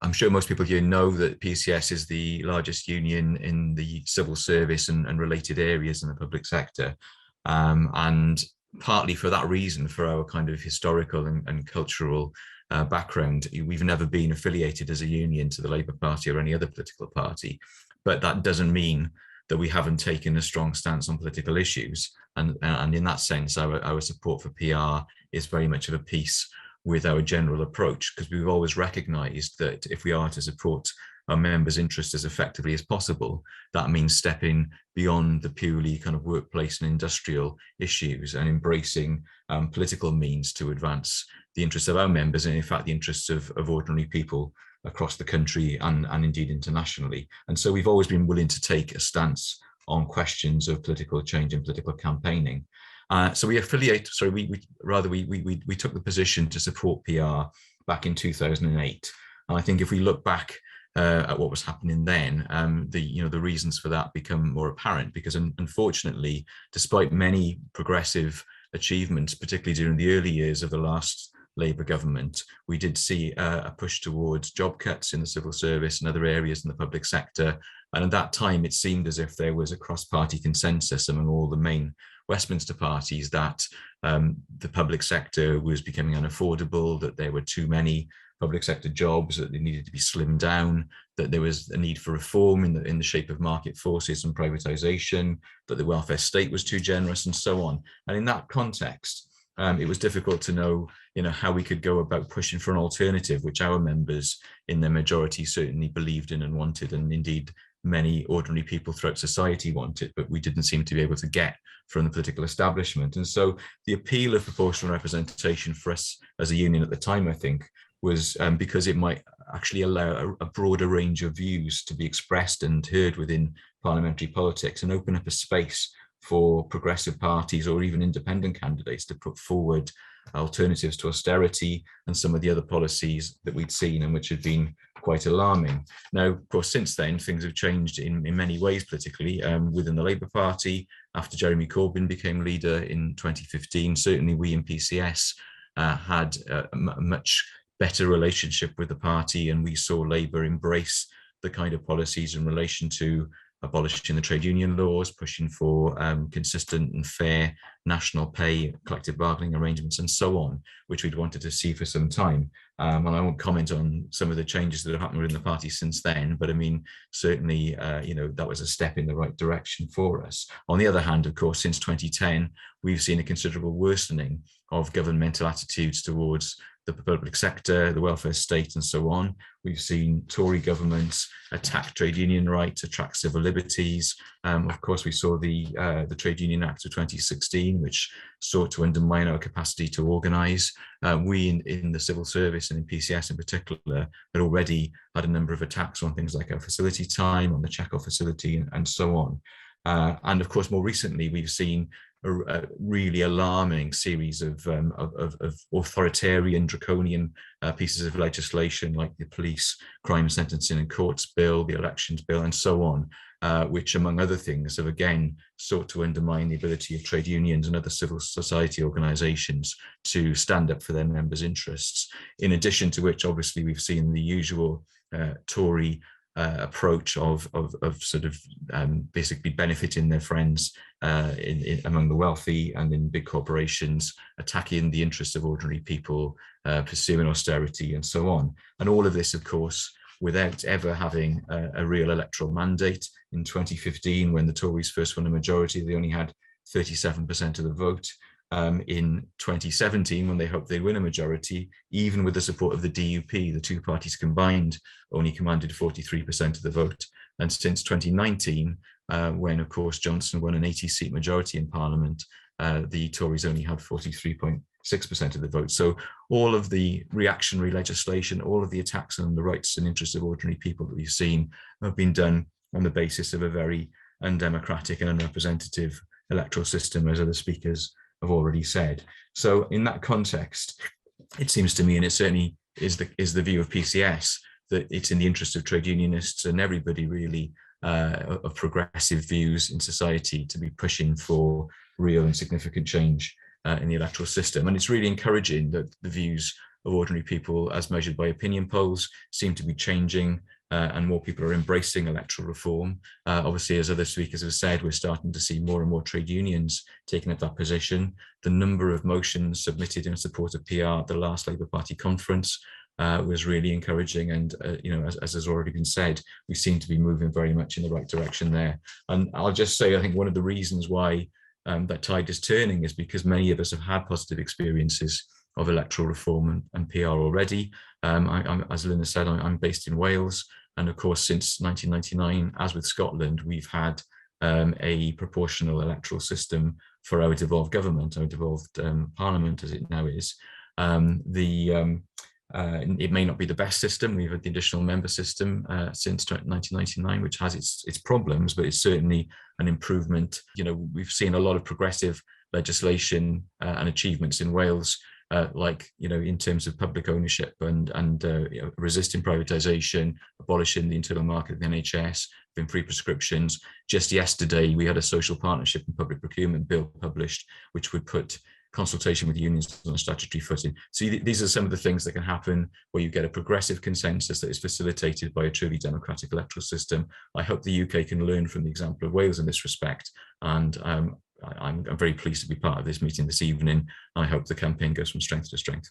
I'm sure most people here know that PCS is the largest union in the civil service and related areas in the public sector. And partly for that reason, for our kind of historical and cultural background, we've never been affiliated as a union to the Labour Party or any other political party. But that doesn't mean that we haven't taken a strong stance on political issues. And in that sense, our support for PR is very much of a piece with our general approach, because we've always recognised that if we are to support our members' interests as effectively as possible, that means stepping beyond the purely kind of workplace and industrial issues and embracing political means to advance the interests of our members and, in fact, the interests of ordinary people across the country and indeed internationally. And so we've always been willing to take a stance on questions of political change and political campaigning. So we affiliate, sorry, we took the position to support PR back in 2008. And I think if we look back at what was happening then, the reasons for that become more apparent, because unfortunately, despite many progressive achievements, particularly during the early years of the last Labour government, we did see a push towards job cuts in the civil service and other areas in the public sector. And at that time, it seemed as if there was a cross-party consensus among all the main Westminster parties that the public sector was becoming unaffordable, that there were too many public sector jobs, that they needed to be slimmed down, that there was a need for reform in the shape of market forces and privatisation, that the welfare state was too generous, and so on. And in that context, it was difficult to know, how we could go about pushing for an alternative, which our members in their majority certainly believed in and wanted, and indeed many ordinary people throughout society wanted, but we didn't seem to be able to get from the political establishment. And so the appeal of proportional representation for us as a union at the time, I think, was because it might actually allow a broader range of views to be expressed and heard within parliamentary politics and open up a space for progressive parties or even independent candidates to put forward alternatives to austerity and some of the other policies that we'd seen and which had been quite alarming. Now, of course, since then, things have changed in many ways politically within the Labour Party. After Jeremy Corbyn became leader in 2015, certainly we in PCS had a much better relationship with the party, and we saw Labour embrace the kind of policies in relation to abolishing the trade union laws, pushing for consistent and fair national pay, collective bargaining arrangements, and so on, which we'd wanted to see for some time. And I won't comment on some of the changes that have happened within the party since then, but I mean, certainly, that was a step in the right direction for us. On the other hand, of course, since 2010, we've seen a considerable worsening of governmental attitudes towards the public sector, the welfare state, and so on. We've seen Tory governments attack trade union rights, attack civil liberties. Of course, we saw the Trade Union Act of 2016, which sought to undermine our capacity to organise. We in the civil service and in PCS in particular had already had a number of attacks on things like our facility time, on the Chekhov facility, and so on. And of course, more recently, we've seen a really alarming series of authoritarian, draconian pieces of legislation like the Police Crime Sentencing and Courts Bill, the Elections Bill, and so on, which, among other things, have again sought to undermine the ability of trade unions and other civil society organisations to stand up for their members' interests. In addition to which, obviously, we've seen the usual Tory approach of sort of basically benefiting their friends among the wealthy and in big corporations, attacking the interests of ordinary people, pursuing austerity, and so on. And all of this, of course, without ever having a real electoral mandate. In 2015, when the Tories first won a majority, they only had 37% of the vote. In 2017, when they hoped they'd win a majority, even with the support of the DUP, the two parties combined only commanded 43% of the vote. And since 2019, when, of course, Johnson won an 80-seat majority in Parliament, the Tories only had 43.6% of the vote. So all of the reactionary legislation, all of the attacks on the rights and interests of ordinary people that we've seen have been done on the basis of a very undemocratic and unrepresentative electoral system, as other speakers have already said. So in that context, it seems to me, and it certainly is the view of PCS, that it's in the interest of trade unionists and everybody really of progressive views in society to be pushing for real and significant change in the electoral system. And it's really encouraging that the views of ordinary people, as measured by opinion polls, seem to be changing, and more people are embracing electoral reform. Obviously, as other speakers have said, we're starting to see more and more trade unions taking up that position. The number of motions submitted in support of PR at the last Labour Party conference was really encouraging, and as has already been said, we seem to be moving very much in the right direction there. And I'll just say, I think one of the reasons why that tide is turning is because many of us have had positive experiences of electoral reform and PR already. As Linda said, I'm based in Wales, and of course, since 1999, as with Scotland, we've had a proportional electoral system for our devolved government, our devolved parliament, as it now is. It may not be the best system. We've had the additional member system since 1999, which has its problems, but it's certainly an improvement. We've seen a lot of progressive legislation and achievements in Wales, in terms of public ownership and resisting privatisation, abolishing the internal market of the NHS, having free prescriptions. Just yesterday, we had a social partnership and public procurement bill published, which would put consultation with unions on a statutory footing. So these are some of the things that can happen where you get a progressive consensus that is facilitated by a truly democratic electoral system. I hope the UK can learn from the example of Wales in this respect, and I'm very pleased to be part of this meeting this evening. I hope the campaign goes from strength to strength.